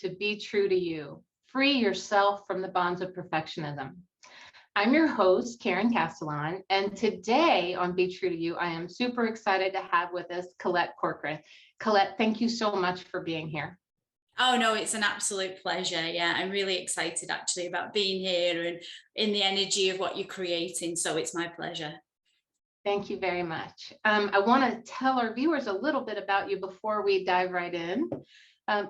to be true to you. Free yourself from the bonds of perfectionism. I'm your host, Karen Castellan, and today on Be True to You, I am super excited to have with us Colette Corcoran. Colette, thank you so much for being here. Oh, no, it's an absolute pleasure. Yeah, I'm really excited actually about being here and in the energy of what you're creating. So it's my pleasure. Thank you very much. I want to tell our viewers a little bit about you before we dive right in.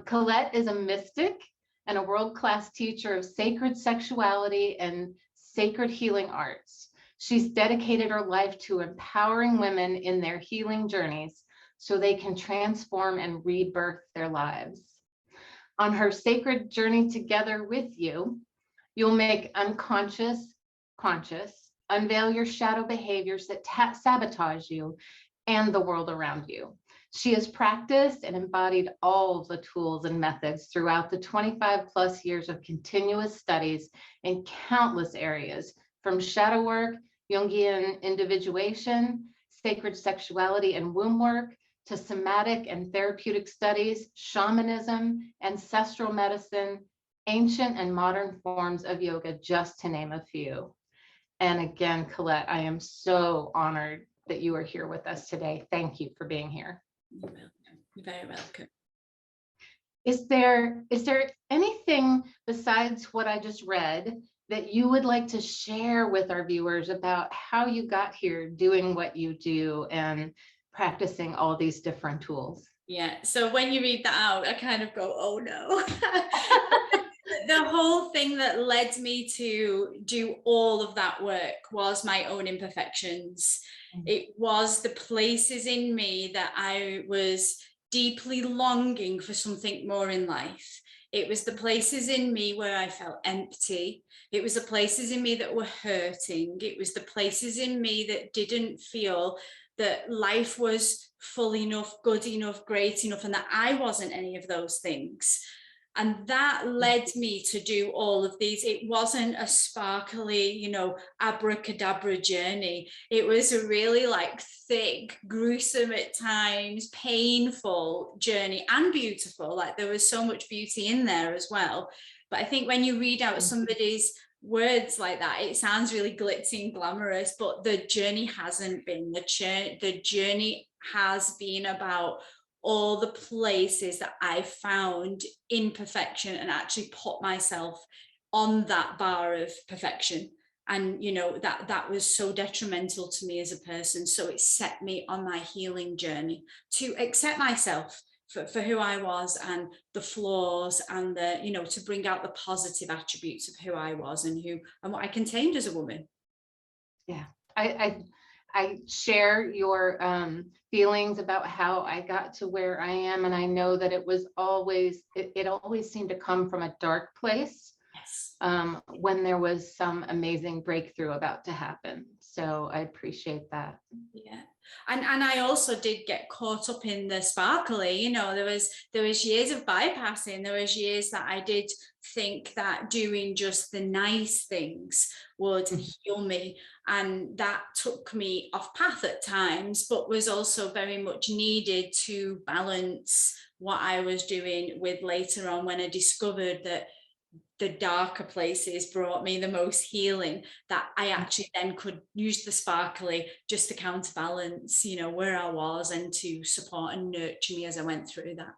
Colette is a mystic and a world-class teacher of sacred sexuality and sacred healing arts. She's dedicated her life to empowering women in their healing journeys so they can transform and rebirth their lives. On her sacred journey together with you, you'll make unconscious conscious, unveil your shadow behaviors that sabotage you and the world around you. She has practiced and embodied all of the tools and methods throughout the 25 plus years of continuous studies in countless areas, from shadow work, Jungian individuation, sacred sexuality and womb work, to somatic and therapeutic studies, shamanism, ancestral medicine, ancient and modern forms of yoga, just to name a few. And again, Colette, I am so honored that you are here with us today. Thank you for being here. You're welcome. You're very welcome. Is there anything besides what I just read that you would like to share with our viewers about how you got here doing what you do and practicing all these different tools? Yeah, so when you read that out, I kind of go, oh no. The whole thing that led me to do all of that work was my own imperfections. It was the places in me that I was deeply longing for something more in life. It was the places in me where I felt empty. It was the places in me that were hurting. It was the places in me that didn't feel that life was full enough, good enough, great enough, and that I wasn't any of those things. And that led me to do all of these. It wasn't a sparkly, abracadabra journey. It was a really thick, gruesome at times, painful journey, and beautiful. Like, there was so much beauty in there as well. But I think when you read out somebody's words like that, it sounds really glitzy and glamorous, but the journey hasn't been. The journey has been about all the places that I found imperfection and actually put myself on that bar of perfection. And, that was so detrimental to me as a person. So it set me on my healing journey to accept myself for who I was and the flaws and to bring out the positive attributes of who I was and what I contained as a woman. Yeah, I share your feelings about how I got to where I am, and I know that it was always it always seemed to come from a dark place. Yes. When there was some amazing breakthrough about to happen. So I appreciate that. Yeah. And I also did get caught up in the sparkly, there was years of bypassing. There was years that I did think that doing just the nice things would heal me. And that took me off path at times, but was also very much needed to balance what I was doing with later on, when I discovered that the darker places brought me the most healing, that I actually then could use the sparkly just to counterbalance, where I was, and to support and nurture me as I went through that.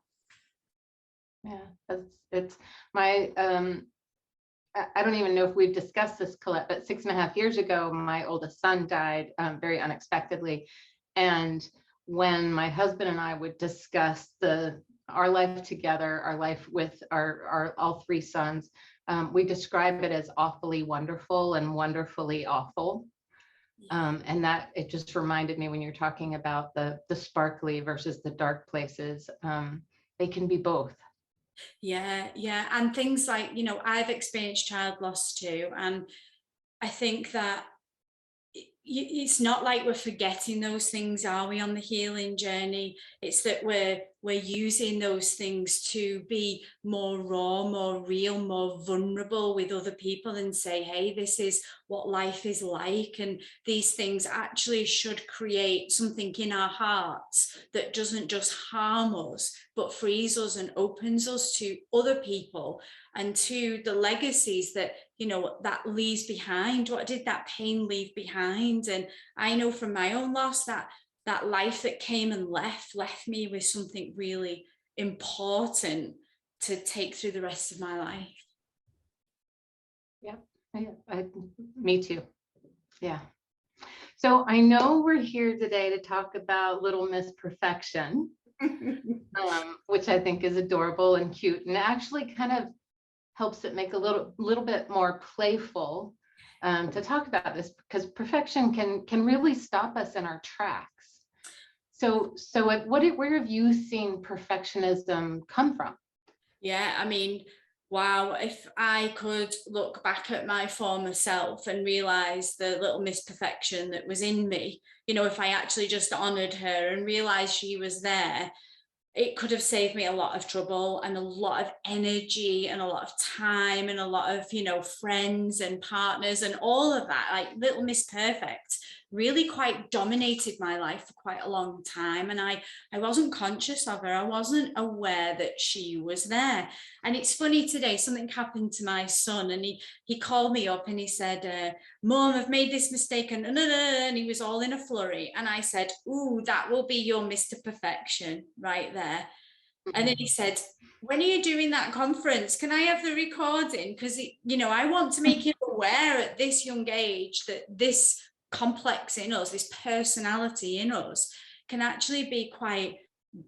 Yeah, it's my, I don't even know if we've discussed this, Colette, but 6.5 years ago, my oldest son died very unexpectedly. And when my husband and I would discuss our life together, our life with our all three sons, we describe it as awfully wonderful and wonderfully awful. And that it just reminded me, when you're talking about the sparkly versus the dark places, they can be both. Yeah. And things like, I've experienced child loss too. And I think that it's not like we're forgetting those things, are we, on the healing journey? It's that we're we're using those things to be more raw, more real, more vulnerable with other people and say, hey, this is what life is like. And these things actually should create something in our hearts that doesn't just harm us, but frees us and opens us to other people and to the legacies that, you know, that leaves behind. What did that pain leave behind? And I know from my own loss that life that came and left me with something really important to take through the rest of my life. Yeah, me too. Yeah. So I know we're here today to talk about Little Miss Perfection, which I think is adorable and cute, and actually kind of helps it make a little bit more playful to talk about this, because perfection can really stop us in our tracks. So where have you seen perfectionism come from? Yeah, I mean, wow, if I could look back at my former self and realize the little Miss Perfection that was in me, you know, if I actually just honored her and realized she was there, it could have saved me a lot of trouble and a lot of energy and a lot of time and a lot of, you know, friends and partners and all of that. Like Little Miss Perfect really quite dominated my life for quite a long time. And I wasn't conscious of her. I wasn't aware that she was there. And it's funny today, something happened to my son and he called me up and he said, Mom, I've made this mistake and he was all in a flurry. And I said, ooh, that will be your Mr. Perfection right there. And then he said, when are you doing that conference? Can I have the recording? Because, you know, I want to make him aware at this young age that this complex in us, this personality in us, can actually be quite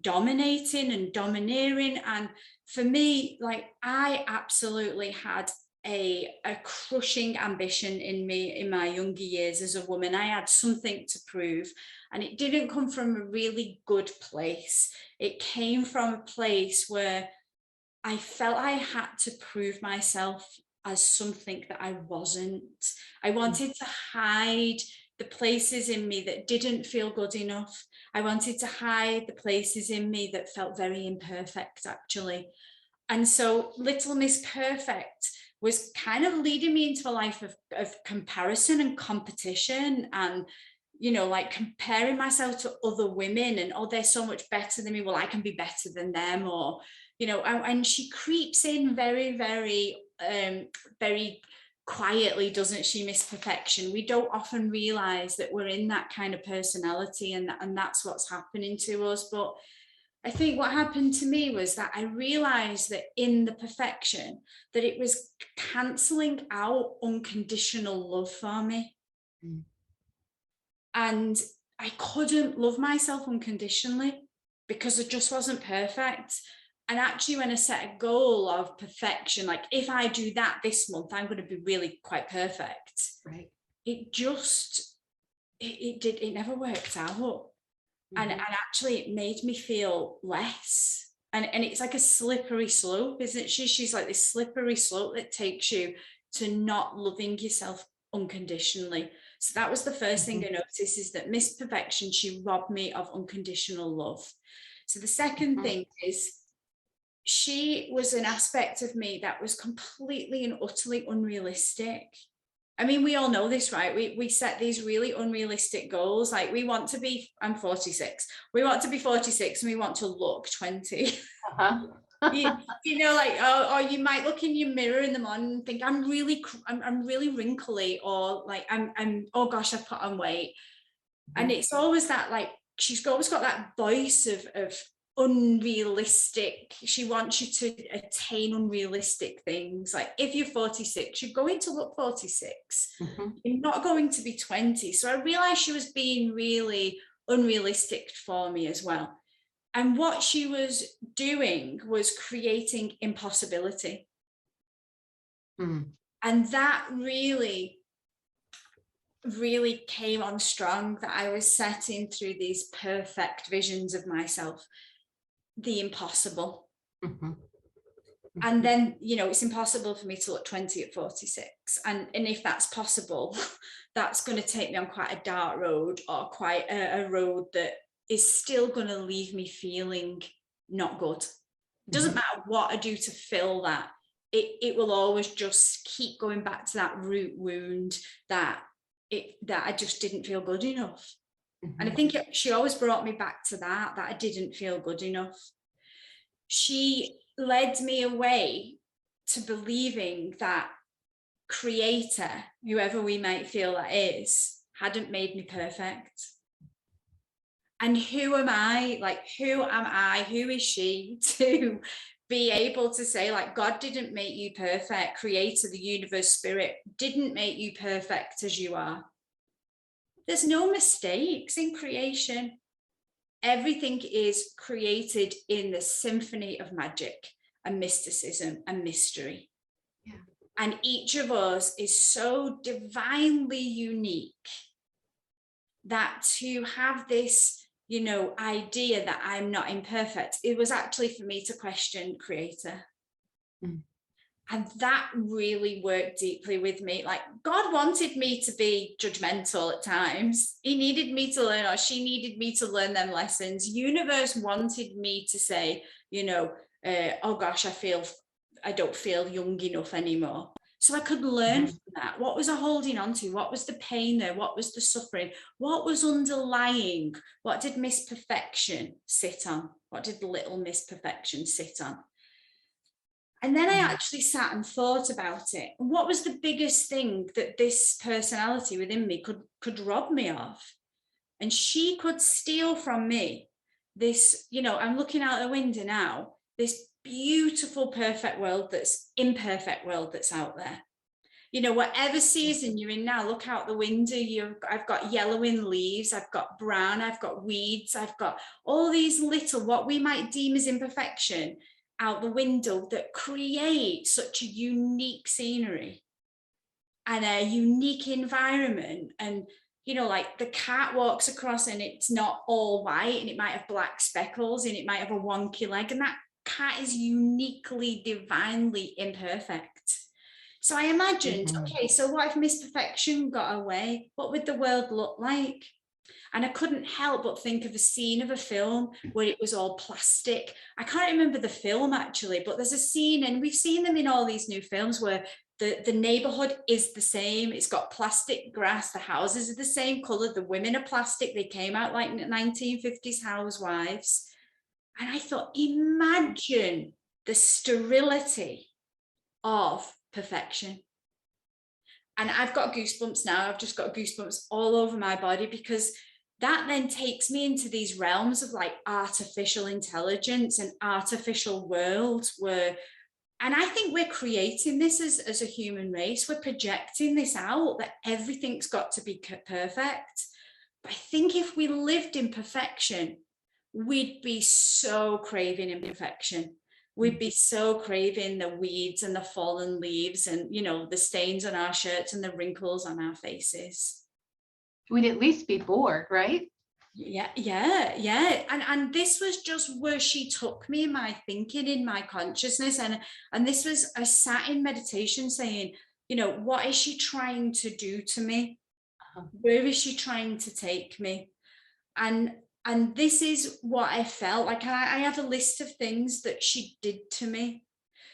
dominating and domineering. And for me, like, I absolutely had a crushing ambition in me in my younger years as a woman. I had something to prove, and it didn't come from a really good place. It came from a place where I felt I had to prove myself as something that I wasn't. I wanted to hide the places in me that didn't feel good enough. I wanted to hide the places in me that felt very imperfect, actually. And so Little Miss Perfect was kind of leading me into a life of comparison and competition, and, you know, like comparing myself to other women and, oh, they're so much better than me, well, I can be better than them. Or, you know, and she creeps in very, very, very quietly, doesn't she, Miss Perfection? We don't often realize that we're in that kind of personality, and that's what's happening to us. But I think what happened to me was that I realized that in the perfection, that it was cancelling out unconditional love for me. Mm. And I couldn't love myself unconditionally because it just wasn't perfect. And actually, when I set a goal of perfection, like if I do that this month, I'm going to be really quite perfect. Right. It just, it never worked out. And actually it made me feel less. And it's like a slippery slope, isn't she? She's like this slippery slope that takes you to not loving yourself unconditionally. So that was the first thing I noticed, is that Miss Perfection, she robbed me of unconditional love. So the second thing is, she was an aspect of me that was completely and utterly unrealistic. I mean, we all know this, right? We set these really unrealistic goals. Like we want to be, I'm 46. We want to be 46 and we want to look 20. You know, like, or you might look in your mirror in the morning and think, I'm really wrinkly, or like, I'm oh gosh, I've put on weight. And it's always that, like, she's always got that voice of unrealistic. She wants you to attain unrealistic things. Like if you're 46, you're going to look 46. You're not going to be 20. So I realized she was being really unrealistic for me as well. And what she was doing was creating impossibility. And that really came on strong, that I was setting through these perfect visions of myself the impossible. And then, you know, it's impossible for me to look 20 at 46. And if that's possible, that's going to take me on quite a dark road, or quite a road that is still going to leave me feeling not good. It doesn't matter what I do to fill that. It will always just keep going back to that root wound that I just didn't feel good enough. And I think she always brought me back to that I didn't feel good enough. She led me away to believing that creator, whoever we might feel that is, hadn't made me perfect. And who am I? Like, who am I? Who is she to be able to say, like, God didn't make you perfect. Creator, the universe, spirit didn't make you perfect as you are. There's no mistakes in creation. Everything is created in the symphony of magic and mysticism and mystery. Yeah. And each of us is so divinely unique that to have this, you know, idea that I'm not imperfect, it was actually for me to question creator. And that really worked deeply with me. Like, God wanted me to be judgmental at times. He needed me to learn, or she needed me to learn them lessons. Universe wanted me to say, you know, oh gosh, I don't feel young enough anymore. So I could learn from that. What was I holding on to? What was the pain there? What was the suffering? What was underlying? What did misperfection sit on? What did little misperfection sit on? And then I actually sat and thought about it. What was the biggest thing that this personality within me could rob me of? And she could steal from me this, you know, I'm looking out the window now, this beautiful, perfect world, that's imperfect world that's out there. You know, whatever season you're in now, look out the window, I've got yellowing leaves, I've got brown, I've got weeds, I've got all these little, what we might deem as imperfection, out the window that create such a unique scenery and a unique environment. And, you know, like the cat walks across and it's not all white and it might have black speckles and it might have a wonky leg, and that cat is uniquely, divinely imperfect. So I imagined, okay, so what if misperfection got away? What would the world look like? And I couldn't help but think of a scene of a film where it was all plastic. I can't remember the film actually, but there's a scene, and we've seen them in all these new films, where the neighborhood is the same. It's got plastic grass. The houses are the same color. The women are plastic. They came out like 1950s housewives. And I thought, imagine the sterility of perfection. And I've got goosebumps now. I've just got goosebumps all over my body, because that then takes me into these realms of like artificial intelligence and artificial worlds where, and I think we're creating this as a human race. We're projecting this out, that everything's got to be perfect. But I think if we lived in perfection, we'd be so craving imperfection. We'd be so craving the weeds and the fallen leaves and, you know, the stains on our shirts and the wrinkles on our faces. We'd at least be bored, right? Yeah. And this was just where she took me in my thinking, in my consciousness. And this was, I sat in meditation saying, you know, what is she trying to do to me? Where is she trying to take me? And this is what I felt like. I have a list of things that she did to me.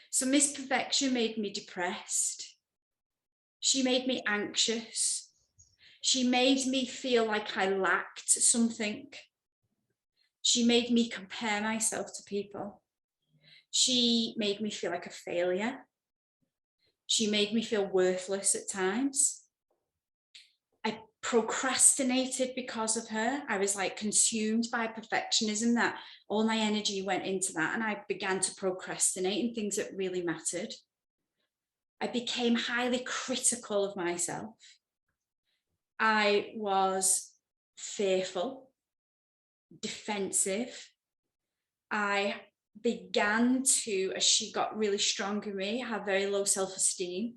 So misperfection made me depressed. She made me anxious. She made me feel like I lacked something. She made me compare myself to people. She made me feel like a failure. She made me feel worthless at times. I procrastinated because of her. I was like consumed by perfectionism, that all my energy went into that, and I began to procrastinate in things that really mattered. I became highly critical of myself. I was fearful, defensive. I began to, as she got really strong in me, have very low self-esteem.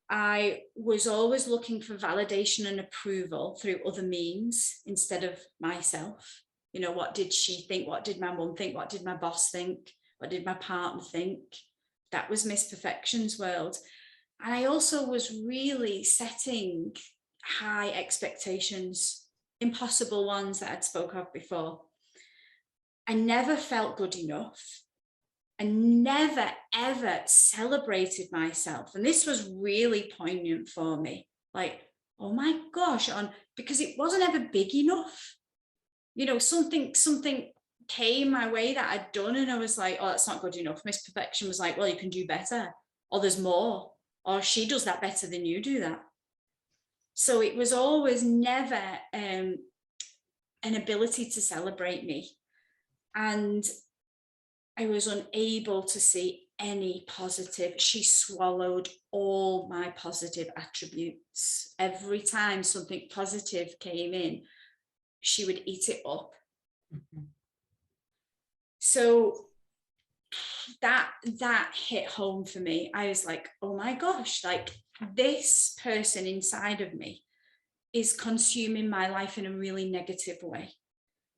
I was always looking for validation and approval through other means instead of myself. You know, what did she think? What did my mum think? What did my boss think? What did my partner think? That was misperfection's world. And I also was really setting high expectations, impossible ones that I'd spoke of before. I never felt good enough. I never, ever celebrated myself. And this was really poignant for me. Like, oh my gosh, because it wasn't ever big enough. You know, something came my way that I'd done, and I was like, oh, that's not good enough. Miss Perfection was like, well, you can do better, or there's more, or she does that better than you do that. So it was always never an ability to celebrate me. And I was unable to see any positive. She swallowed all my positive attributes. Every time something positive came in, she would eat it up. Mm-hmm. So that hit home for me. I was like, oh my gosh, like this person inside of me is consuming my life in a really negative way.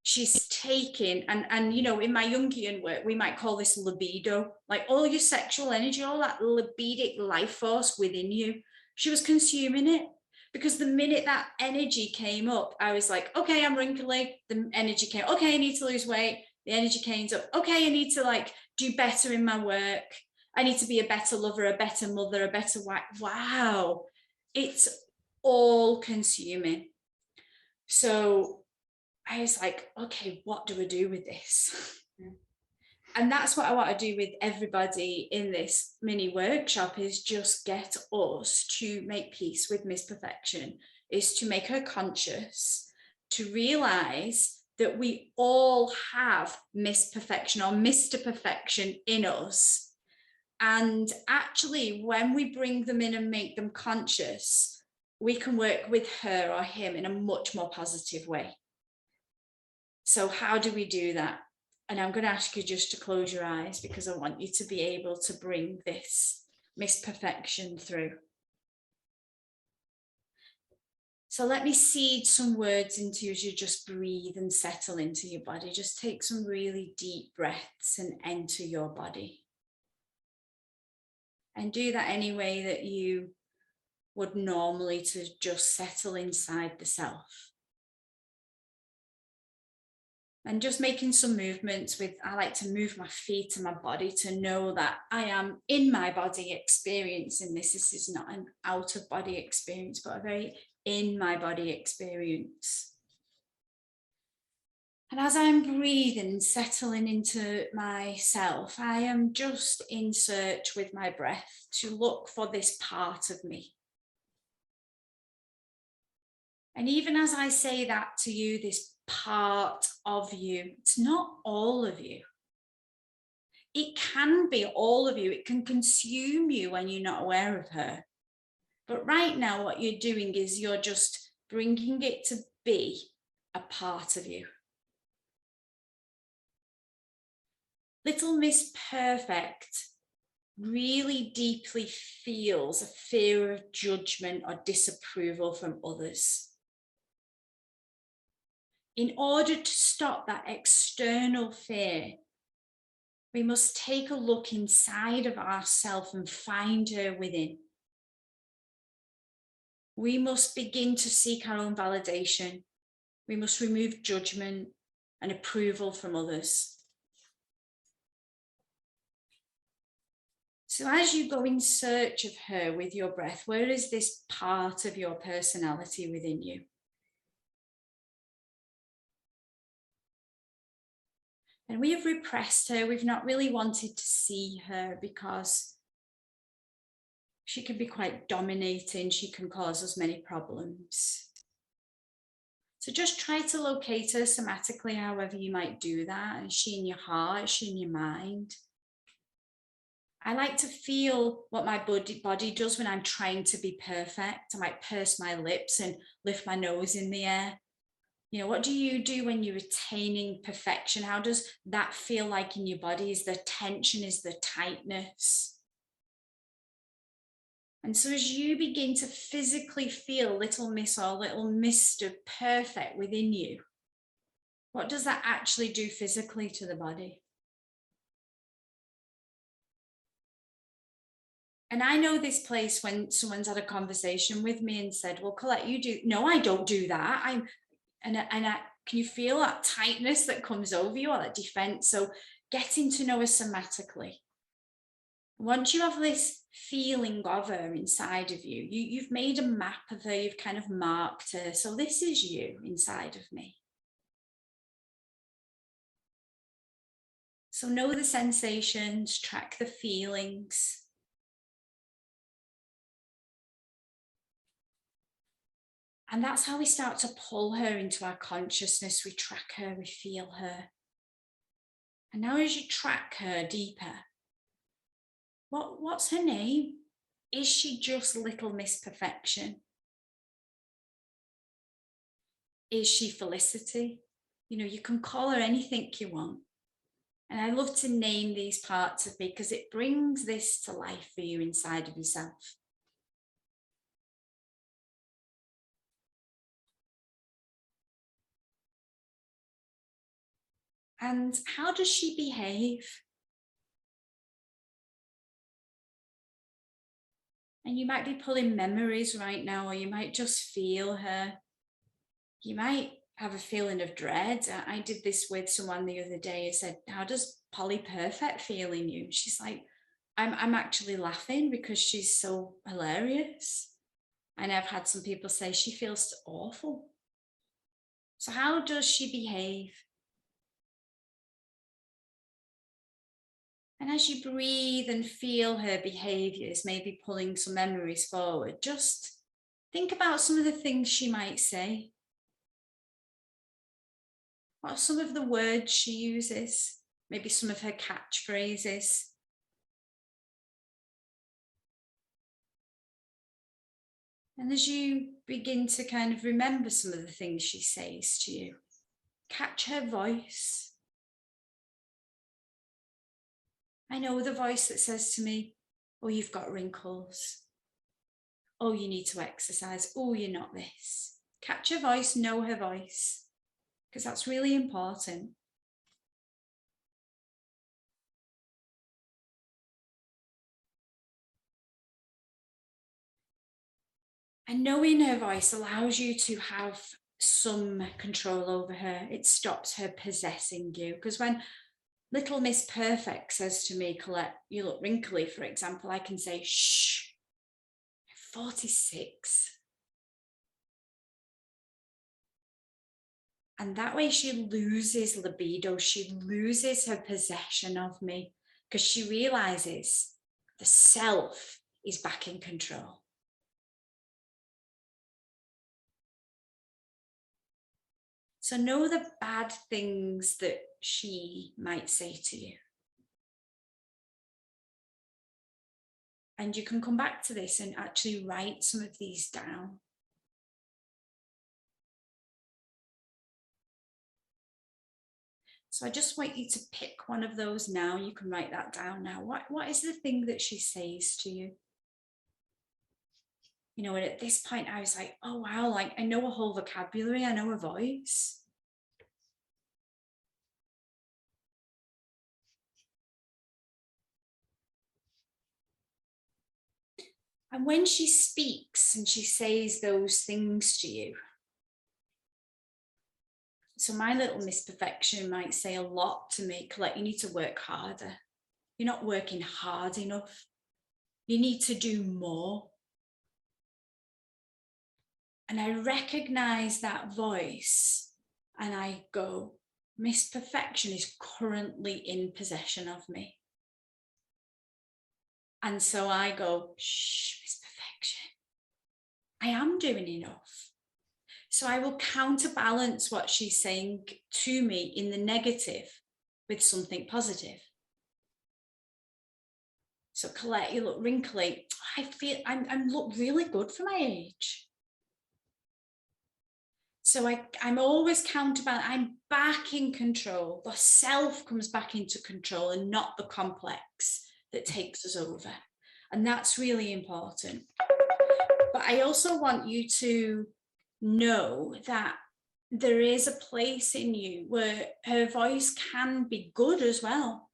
She's taking, and you know, in my Jungian work, we might call this libido, like all your sexual energy, all that libidic life force within you. She was consuming it, because the minute that energy came up, I was like, okay, I'm wrinkly. The energy came, okay, I need to lose weight. The energy came up, okay, I need to like do better in my work. I need to be a better lover, a better mother, a better wife. Wow, it's all consuming. So I was like, okay, what do I do with this? And that's what I want to do with everybody in this mini workshop, is just get us to make peace with Miss Perfection, is to make her conscious, to realize that we all have Miss Perfection or Mr. Perfection in us. And actually, when we bring them in and make them conscious, we can work with her or him in a much more positive way. So how do we do that? And I'm going to ask you just to close your eyes, because I want you to be able to bring this Miss Perfection through. So let me seed some words into you as you just breathe and settle into your body. Just take some really deep breaths and enter your body. And do that any way that you would normally, to just settle inside the self. And just making some movements with, I like to move my feet and my body to know that I am in my body experiencing this. This is not an out of body experience, but a very in my body experience. And as I'm breathing, settling into myself, I am just in search with my breath to look for this part of me. And even as I say that to you, this part of you, it's not all of you. It can be all of you. It can consume you when you're not aware of her. But right now, what you're doing is you're just bringing it to be a part of you. Little Miss Perfect really deeply feels a fear of judgment or disapproval from others. In order to stop that external fear, we must take a look inside of ourselves and find her within. We must begin to seek our own validation. We must remove judgment and approval from others. So as you go in search of her with your breath, where is this part of your personality within you? And we have repressed her. We've not really wanted to see her because she can be quite dominating. She can cause us many problems. So just try to locate her somatically, however you might do that. Is she in your heart? Is she in your mind? I like to feel what my body does when I'm trying to be perfect. I might purse my lips and lift my nose in the air. You know, what do you do when you're attaining perfection? How does that feel like in your body? Is the tension, is the tightness? And so as you begin to physically feel little Miss or little Mr. Perfect within you, what does that actually do physically to the body? And I know this place when someone's had a conversation with me and said, well, Colette, you do, no, I don't do that. Can you feel that tightness that comes over you, or that defense? So getting to know her somatically. Once you have this feeling of her inside of you, you've made a map of her, you've kind of marked her. So this is you inside of me. So know the sensations, track the feelings. And that's how we start to pull her into our consciousness. We track her, we feel her. And now as you track her deeper, what's her name? Is she just Little Miss Perfection? Is she Felicity? You know, you can call her anything you want. And I love to name these parts of me because it brings this to life for you inside of yourself. And how does she behave? And you might be pulling memories right now, or you might just feel her. You might have a feeling of dread. I did this with someone the other day. I said, how does Polly Perfect feel in you? She's like, I'm actually laughing because she's so hilarious. And I've had some people say she feels awful. So how does she behave? And as you breathe and feel her behaviors, maybe pulling some memories forward, just think about some of the things she might say. What are some of the words she uses? Maybe some of her catchphrases. And as you begin to kind of remember some of the things she says to you, catch her voice. I know the voice that says to me, oh, you've got wrinkles. Oh, you need to exercise. Oh, you're not this. Catch her voice, know her voice, because that's really important. And knowing her voice allows you to have some control over her. It stops her possessing you. Because when Little Miss Perfect says to me, Colette, you look wrinkly, for example, I can say, shh, I'm 46. And that way she loses libido. She loses her possession of me because she realizes the self is back in control. So know the bad things that she might say to you. And you can come back to this and actually write some of these down. So I just want you to pick one of those now. You can write that down now. What is the thing that she says to you? You know, and at this point I was like, oh wow, like I know a whole vocabulary, I know a voice. And when she speaks and she says those things to you, so my Little Miss Perfection might say a lot to me, Colette, you need to work harder. You're not working hard enough. You need to do more. And I recognize that voice and I go, Miss Perfection is currently in possession of me. And so I go, shh, Miss Perfection, I am doing enough. So I will counterbalance what she's saying to me in the negative with something positive. So Colette, you look wrinkly. I feel I look really good for my age. So I'm always counterbalancing. I'm back in control. The self comes back into control and not the complex that takes us over. And that's really important. But I also want you to know that there is a place in you where her voice can be good as well.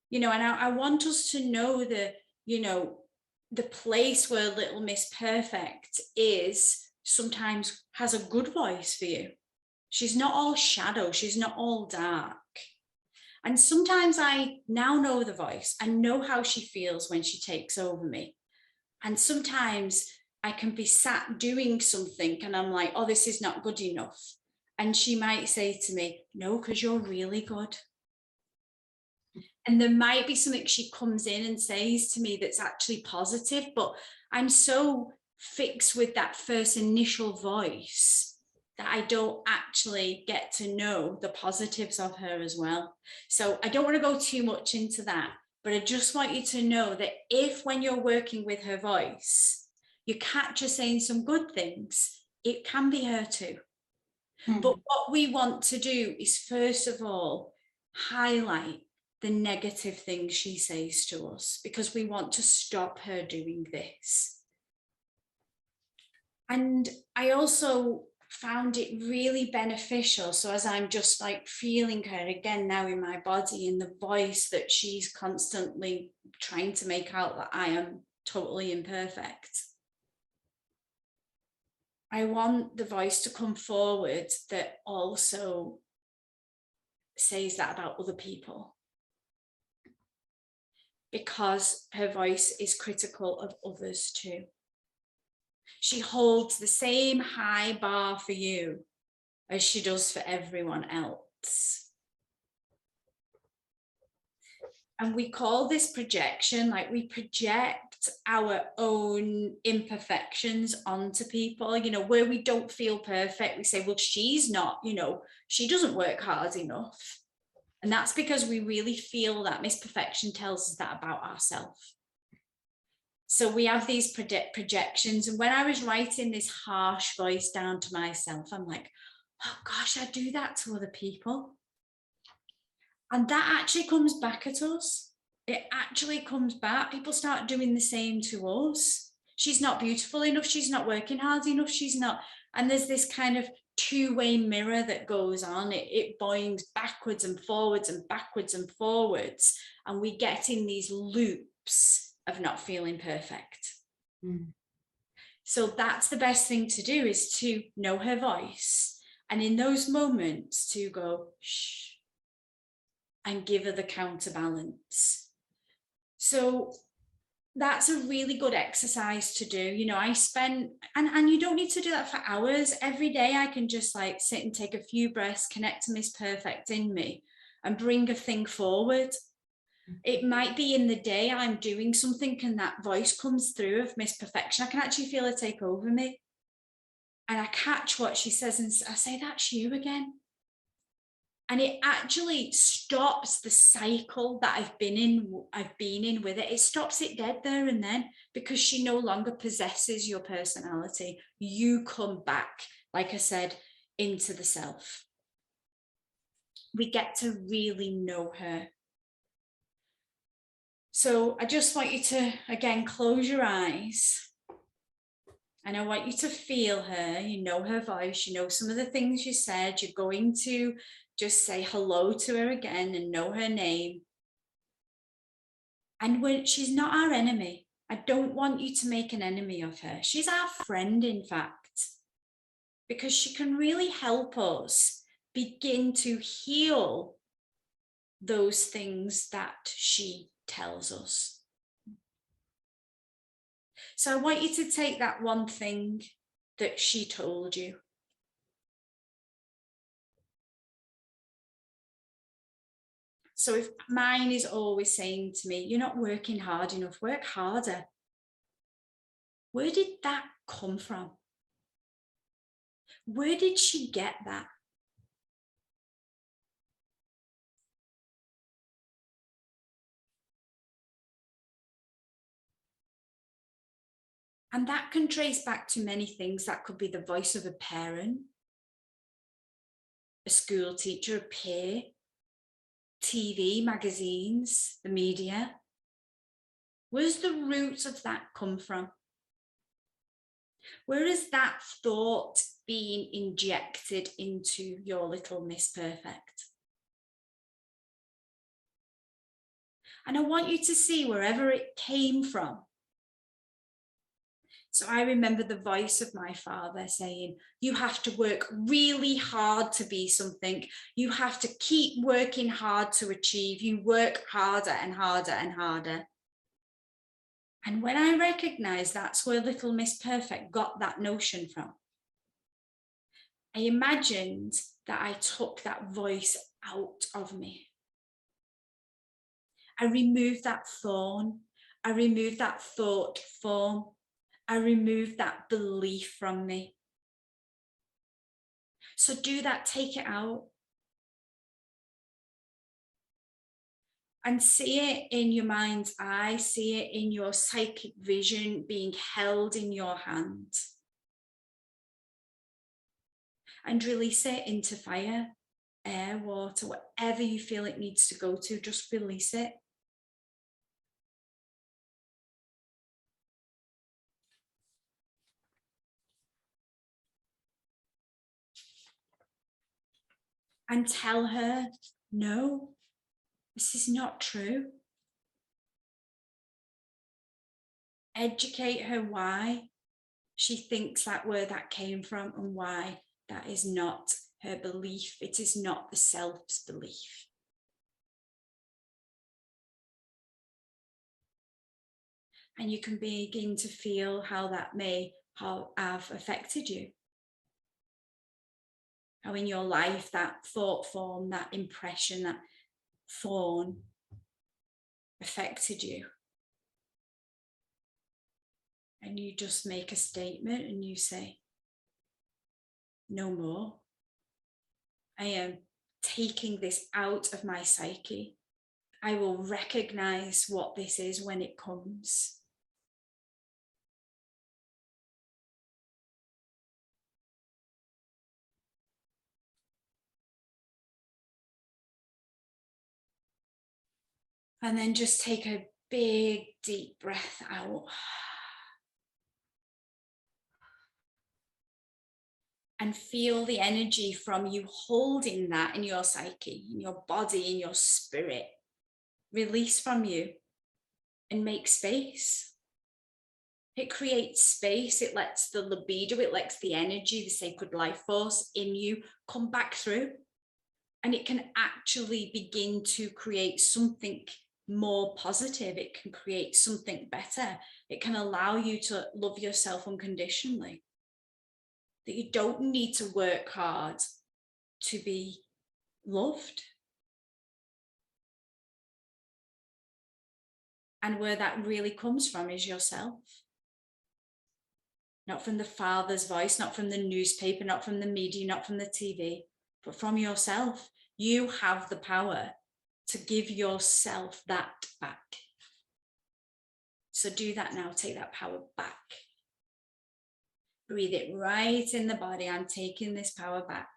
You know, and I want us to know the, you know, the place where Little Miss Perfect is sometimes has a good voice for you. She's not all shadow. She's not all dark. And sometimes I now know the voice. I know how she feels when she takes over me. And sometimes I can be sat doing something and I'm like, oh, this is not good enough. And she might say to me, no, because you're really good. And there might be something she comes in and says to me that's actually positive, but I'm so fixed with that first initial voice that I don't actually get to know the positives of her as well. So I don't want to go too much into that, but I just want you to know that if when you're working with her voice, you catch her saying some good things, it can be her too. But what we want to do is, first of all, highlight the negative things she says to us, because we want to stop her doing this. And I also found it really beneficial. So as I'm just like feeling her again now in my body, in the voice that she's constantly trying to make out that I am totally imperfect, I want the voice to come forward that also says that about other people, because her voice is critical of others too. She holds the same high bar for you as she does for everyone else. And we call this projection, like we project our own imperfections onto people, you know, where we don't feel perfect. We say, well, she's not, you know, she doesn't work hard enough. And that's because we really feel that misperfection tells us that about ourselves. So we have these projections. And when I was writing this harsh voice down to myself, I'm like, oh gosh, I do that to other people. And that actually comes back at us. It actually comes back. People start doing the same to us. She's not beautiful enough. She's not working hard enough. She's not. And there's this kind of two-way mirror that goes on. It boings backwards and forwards and backwards and forwards. And we get in these loops of not feeling perfect. So that's the best thing to do, is to know her voice. And in those moments to go, shh, and give her the counterbalance. So that's a really good exercise to do. You know, I spend, and you don't need to do that for hours. Every day I can just like sit and take a few breaths, connect to Miss Perfect in me and bring a thing forward. It might be in the day I'm doing something and that voice comes through of Miss Perfection. I can actually feel her take over me. And I catch what she says and I say, that's you again. And it actually stops the cycle that I've been in with it. It stops it dead there and then, because she no longer possesses your personality. You come back, like I said, into the self. We get to really know her. So I just want you to, again, close your eyes. And I want you to feel her. You know her voice. You know some of the things she said. You're going to just say hello to her again and know her name. And when she's not our enemy, I don't want you to make an enemy of her. She's our friend, in fact, because she can really help us begin to heal those things that she tells us. So I want you to take that one thing that she told you. So if mine is always saying to me, you're not working hard enough, work harder. Where did that come from? Where did she get that? And that can trace back to many things. That could be the voice of a parent, a school teacher, a peer, TV, magazines, the media. Where's the roots of that come from? Where is that thought being injected into your little Miss Perfect? And I want you to see wherever it came from, So I remember the voice of my father saying, you have to work really hard to be something. You have to keep working hard to achieve. You work harder and harder and harder. And when I recognized that's where Little Miss Perfect got that notion from, I imagined that I took that voice out of me. I removed that thorn. I removed that thought form. I removed that belief from me. So do that, take it out. And see it in your mind's eye, see it in your psychic vision being held in your hand. And release it into fire, air, water, whatever you feel it needs to go to, just release it. And tell her, no, this is not true. Educate her why she thinks that where that came from and why that is not her belief. It is not the self's belief. And you can begin to feel how that may have affected you. How in your life that thought form, that impression, that thorn affected you. And you just make a statement and you say, no more. I am taking this out of my psyche. I will recognize what this is when it comes. And then just take a big, deep breath out. And feel the energy from you holding that in your psyche, in your body, in your spirit. Release from you and make space. It creates space. It lets the libido, it lets the energy, the sacred life force in you come back through. And it can actually begin to create something more positive. It can create something better. It can allow you to love yourself unconditionally. That you don't need to work hard to be loved. And where that really comes from is yourself. Not from the Father's voice, not from the newspaper, not from the media, not from the TV, but from yourself. You have the power to give yourself that back. So do that now. Take that power back. Breathe it right in the body. I'm taking this power back.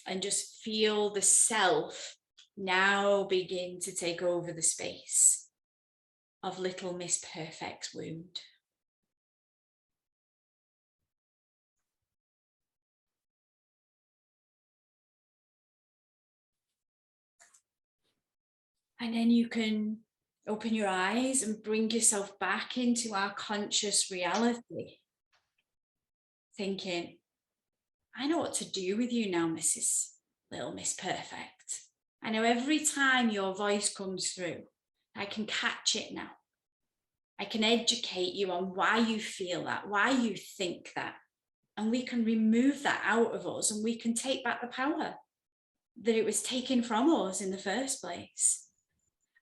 And just feel the self now begin to take over the space of Little Miss Perfect's wound. And then you can open your eyes and bring yourself back into our conscious reality. Thinking, I know what to do with you now, Little Miss Perfect. I know every time your voice comes through, I can catch it now. I can educate you on why you feel that, why you think that. And we can remove that out of us and we can take back the power that it was taken from us in the first place.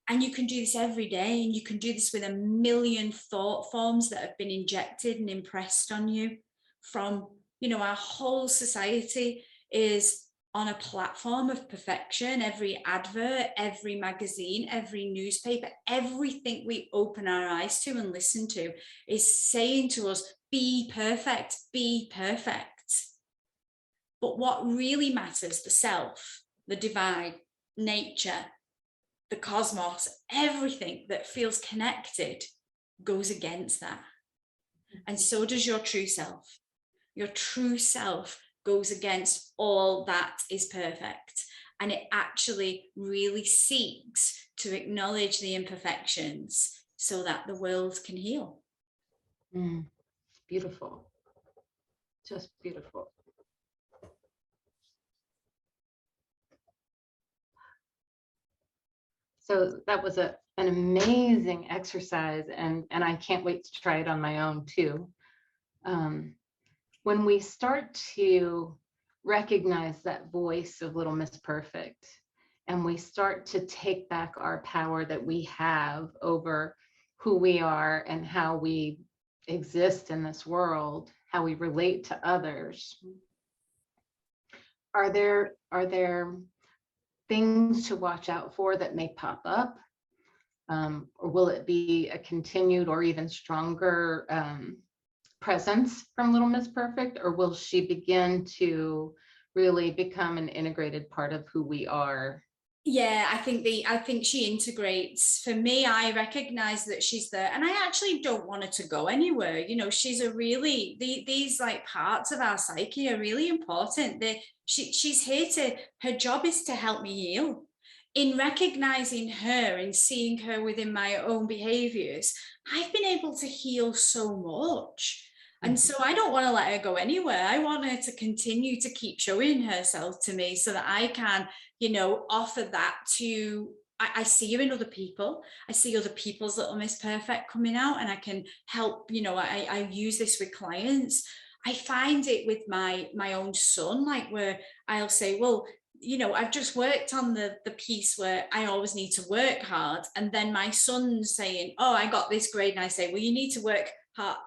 And you can do this every day, and you can do this with a million thought forms that have been injected and impressed on you from, our whole society is on a platform of perfection. Every advert, every magazine, every newspaper, everything we open our eyes to and listen to is saying to us, be perfect, be perfect. But what really matters, the self, the divine, nature, the cosmos, everything that feels connected goes against that. And so does your true self. Your true self goes against all that is perfect. And it actually really seeks to acknowledge the imperfections, so that the world can heal. Beautiful. Just beautiful. So that was an amazing exercise, and I can't wait to try it on my own too. When we start to recognize that voice of Little Miss Perfect, and we start to take back our power that we have over who we are and how we exist in this world, how we relate to others, are there things to watch out for that may pop up? Or will it be a continued or even stronger presence from Little Miss Perfect? Or will she begin to really become an integrated part of who we are? Yeah, I think she integrates. For me, I recognize that she's there, and I actually don't want her to go anywhere. You know, she's a really these like parts of our psyche are really important. She's here to, her job is to help me heal. In recognizing her and seeing her within my own behaviors, I've been able to heal so much. And so I don't want to let her go anywhere. I want her to continue to keep showing herself to me so that I can, you know, offer that to, I see her in other people. I see other people's Little Miss Perfect coming out, and I can help, you know, I use this with clients. I find it with my own son, like where I'll say, well, you know, I've just worked on the piece where I always need to work hard. And then my son's saying, oh, I got this grade. And I say, well, you need to work hard.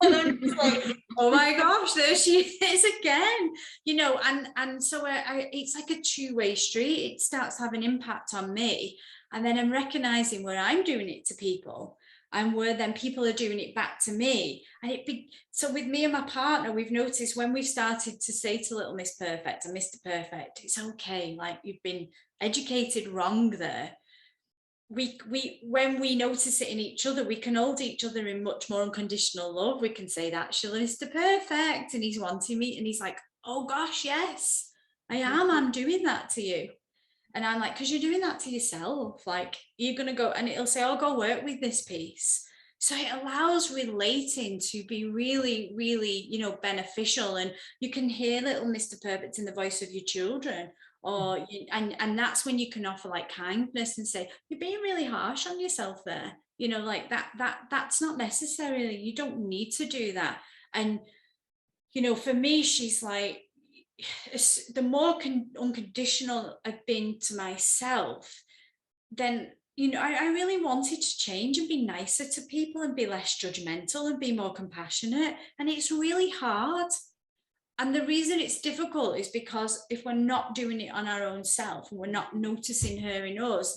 And I'm just like, oh my gosh, there she is again, you know, and so it's like a two-way street. It starts having impact on me, and then I'm recognizing where I'm doing it to people and where then people are doing it back to me. And so with me and my partner, we've noticed when we've started to say to Little Miss Perfect and Mr. Perfect, it's okay, like you've been educated wrong there. When we notice it in each other, we can hold each other in much more unconditional love. We can say, that's your Mr. Perfect, and he's wanting me, and he's like, oh gosh, yes, I'm doing that to you. And I'm like, because you're doing that to yourself, like you're gonna go, and it'll say, I'll go work with this piece. So it allows relating to be really, really, you know, beneficial. And you can hear Little Mr. Perfect in the voice of your children, or and that's when you can offer like kindness and say, you're being really harsh on yourself there, you know, like that's not necessarily, you don't need to do that. And you know, for me, she's like, the more unconditional I've been to myself, then you know, I really wanted to change and be nicer to people and be less judgmental and be more compassionate, and it's really hard. And the reason it's difficult is because if we're not doing it on our own self and we're not noticing her in us,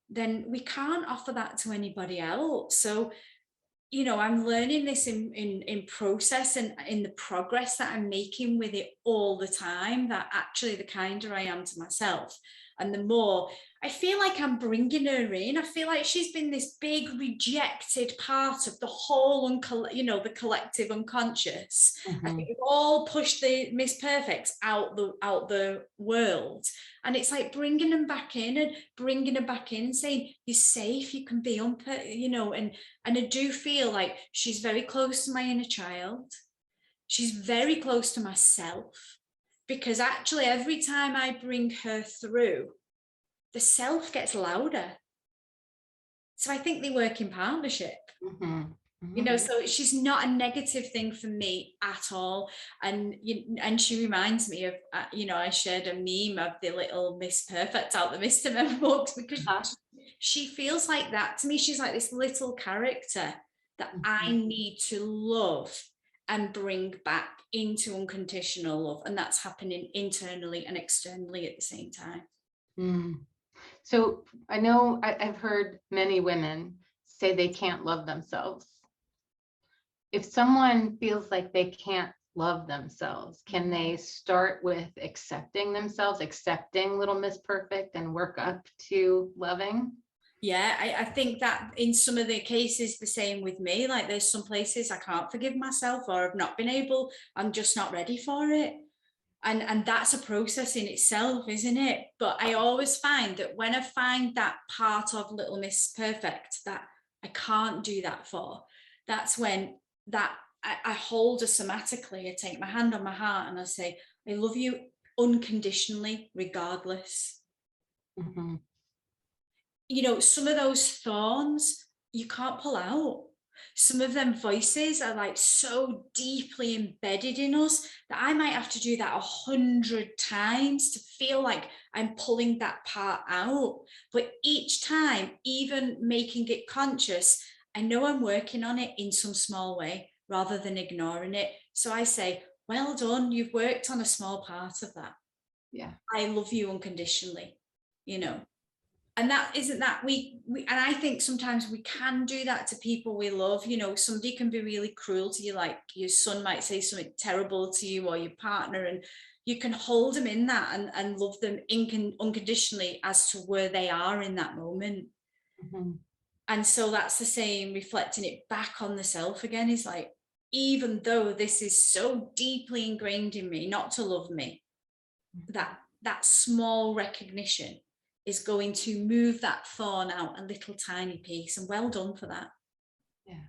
then we can't offer that to anybody else. So, you know, I'm learning this in process and in the progress that I'm making with it all the time, that actually the kinder I am to myself and the more I feel like I'm bringing her in. I feel like she's been this big rejected part of the whole, you know, the collective unconscious. I think we've all pushed the Miss Perfects out the world, and it's like bringing them back in and bringing her back in, saying you're safe, you can be you know. And I do feel like she's very close to my inner child. She's very close to myself, because actually every time I bring her through, the self gets louder. So I think they work in partnership. You know, so she's not a negative thing for me at all. And she reminds me of, you know, I shared a meme of the little Miss Perfect out the Mr. Memo books, because she feels like that to me. She's like this little character that I need to love and bring back into unconditional love. And that's happening internally and externally at the same time. So I know I've heard many women say they can't love themselves. If someone feels like they can't love themselves, can they start with accepting themselves, accepting Little Miss Perfect, and work up to loving? Yeah, I think that in some of the cases, the same with me. Like there's some places I can't forgive myself, or I've not been able, I'm just not ready for it. And that's a process in itself, isn't it? But I always find that when I find that part of Little Miss Perfect, that I can't do that for. That's when that I hold her somatically. I take my hand on my heart and I say, I love you unconditionally, regardless. Mm-hmm. You know, some of those thorns you can't pull out. Some of them voices are like so deeply embedded in us that I might have to do that 100 times to feel like I'm pulling that part out. But each time, even making it conscious, I know I'm working on it in some small way rather than ignoring it. So I say, well done, you've worked on a small part of that. Yeah. I love you unconditionally, you know. And that isn't that we and I think sometimes we can do that to people we love. You know, somebody can be really cruel to you, like your son might say something terrible to you or your partner, and you can hold them in that and love them unconditionally as to where they are in that moment. Mm-hmm. And so that's the same, reflecting it back on the self again, is like, even though this is so deeply ingrained in me not to love me, that small recognition is going to move that thorn out a little tiny piece, and well done for that. Yeah.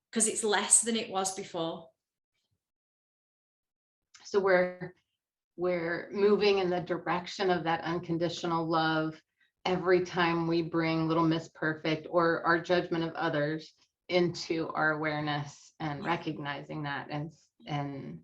Because it's less than it was before. So we're moving in the direction of that unconditional love every time we bring Little Miss Perfect or our judgment of others into our awareness, and recognizing that, and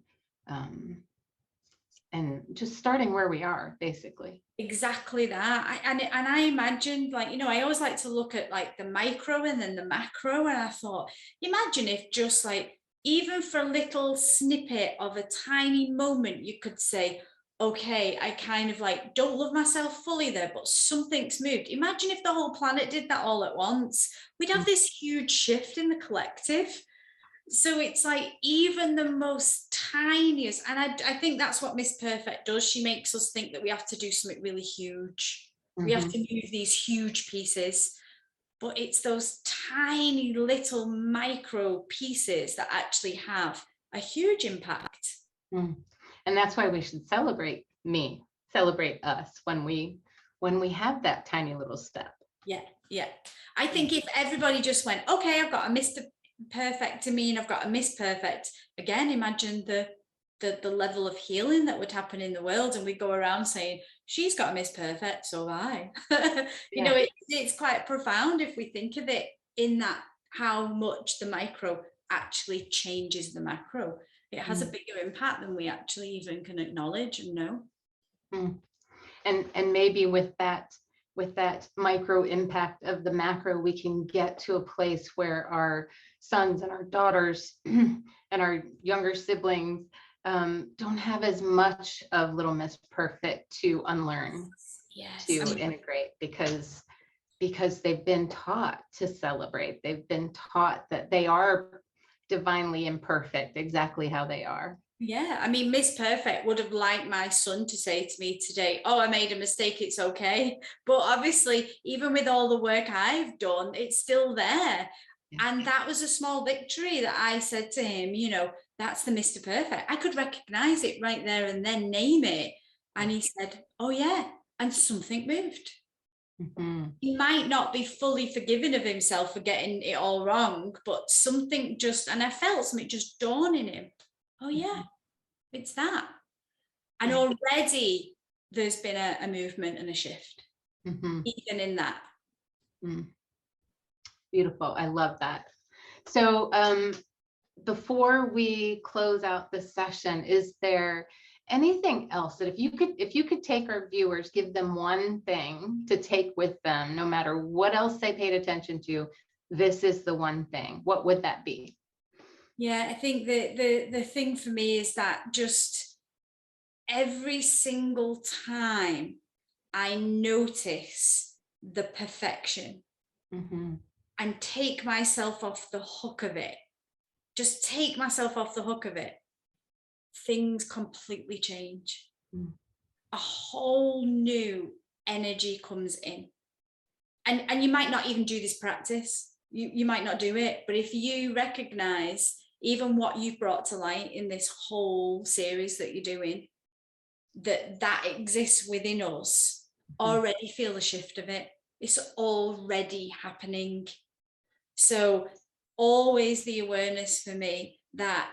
just starting where we are, basically. Exactly that. And I imagined, like, you know, I always like to look at like the micro and then the macro, and I thought, imagine if just like, even for a little snippet of a tiny moment, you could say, okay, I kind of like don't love myself fully there, but something's moved. Imagine if the whole planet did that all at once. We'd have this huge shift in the collective. So it's like even the most tiniest, and I think that's what Miss Perfect does. She makes us think that we have to do something really huge. We have to move these huge pieces, but it's those tiny little micro pieces that actually have a huge impact. And that's why we should celebrate us when we have that tiny little step. Yeah. I think if everybody just went, okay, I've got a Mr. Perfect to me and I've got a Miss Perfect, again, imagine the level of healing that would happen in the world, and we go around saying, she's got a Miss Perfect, so I. You know, it's quite profound if we think of it in that, how much the micro actually changes the macro. It has a bigger impact than we actually even can acknowledge and know. And maybe with that micro impact of the macro, we can get to a place where our sons and our daughters and our younger siblings don't have as much of Little Miss Perfect to unlearn, to integrate, because they've been taught to celebrate. They've been taught that they are divinely imperfect, exactly how they are. Yeah, I mean, Miss Perfect would have liked my son to say to me today, oh, I made a mistake, it's okay. But obviously, even with all the work I've done, it's still there. And that was a small victory that I said to him, you know, that's the Mr. Perfect. I could recognize it right there and then name it. And he said, oh, yeah. And something moved. He might not be fully forgiven of himself for getting it all wrong, but something just, and I felt something just dawn in him. Oh, yeah, it's that. And already there's been a movement and a shift, even in that. Beautiful. I love that. So before we close out this session, is there anything else that if you could take our viewers, give them one thing to take with them, no matter what else they paid attention to, this is the one thing, what would that be? Yeah, I think the thing for me is that just every single time I notice the perfection and take myself off the hook of it, just take myself off the hook of it, things completely change. A whole new energy comes in. And you might not even do this practice. You might not do it, but if you recognize even what you've brought to light in this whole series that you're doing, that exists within us, already feel the shift of it. It's already happening. So always the awareness for me that,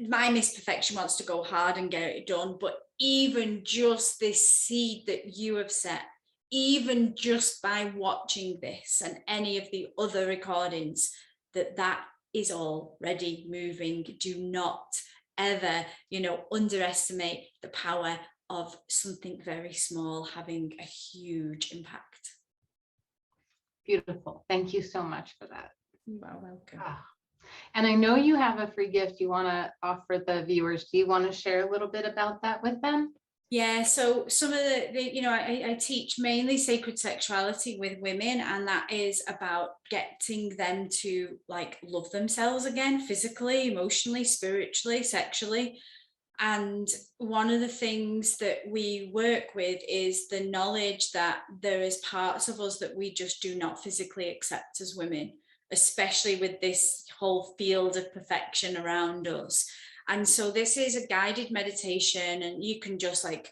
my misperfection wants to go hard and get it done, but even just this seed that you have set, even just by watching this and any of the other recordings, that is already moving. Do not ever, underestimate the power of something very small having a huge impact. Beautiful. Thank you so much for that. You are welcome. And I know you have a free gift you want to offer the viewers. Do you want to share a little bit about that with them? Yeah, so some of I teach mainly sacred sexuality with women, and that is about getting them to like love themselves again, physically, emotionally, spiritually, sexually. And one of the things that we work with is the knowledge that there is parts of us that we just do not physically accept as women, especially with this whole field of perfection around us. And so this is a guided meditation, and you can just like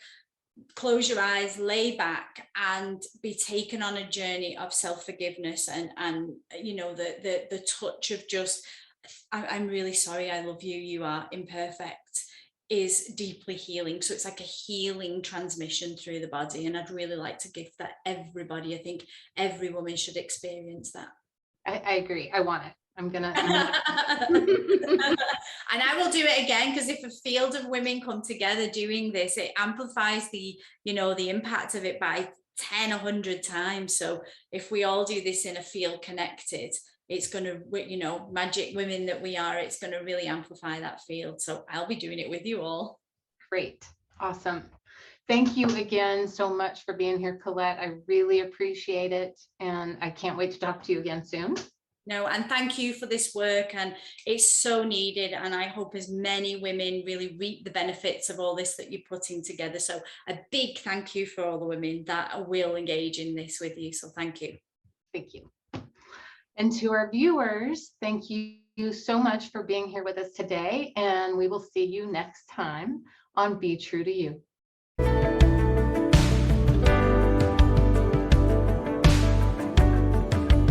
close your eyes, lay back, and be taken on a journey of self-forgiveness and the touch of just, I'm really sorry, I love you, you are imperfect, is deeply healing. So it's like a healing transmission through the body, and I'd really like to give that everybody. I think every woman should experience that. I agree. I want it. I'm gonna and I will do it again, because if a field of women come together doing this, it amplifies the impact of it by 10, 100 times. So if we all do this in a field connected, it's going to, magic women that we are, it's going to really amplify that field. So I'll be doing it with you all. Great. Awesome. Thank you again so much for being here, Colette. I really appreciate it. And I can't wait to talk to you again soon. No, and thank you for this work, and it's so needed, and I hope as many women really reap the benefits of all this that you're putting together. So a big thank you for all the women that will engage in this with you. So thank you. Thank you. And to our viewers, thank you so much for being here with us today, and we will see you next time on Be True to You.